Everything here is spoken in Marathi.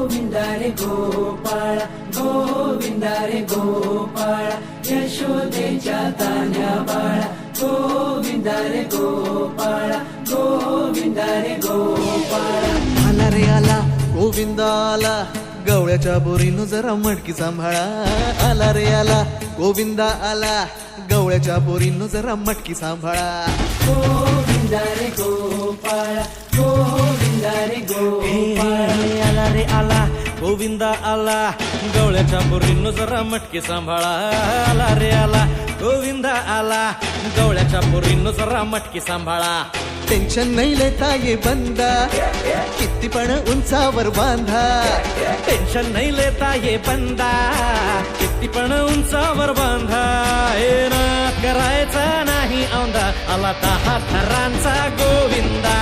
गोविंदा रे गोपाळा गोविंदा रे गोपाळा यशोदेच्या तान्या बाळा गोविंदा रे गोपाळा गोविंदा रे गोपाळा आला रे आला गोविंदा आला गवळ्याच्या बोरीनं जरा मटकी सांभाळा आला रे आला गोविंदा आला गवळ्याच्या बोरीनं जरा मटकी सांभाळा गोविंदा रे गोपाळा गोविंदा रे गोपाळा आला रे आला गोविंदा आला गवळ्याच्या बोरीनं जरा मटकी सांभाळा आला रे आला गोविंदा आला गवळ्याच्या बोरीनं जरा मटकी सांभाळा टेन्शन नाही लेता ये बंदा किती पण उंचावर बांधा टेन्शन नाही लेता ये बंदा किती पण उंचावर बांधा हे नाद करायचा नाही औंधा आला 10 थरांचा गोविंदा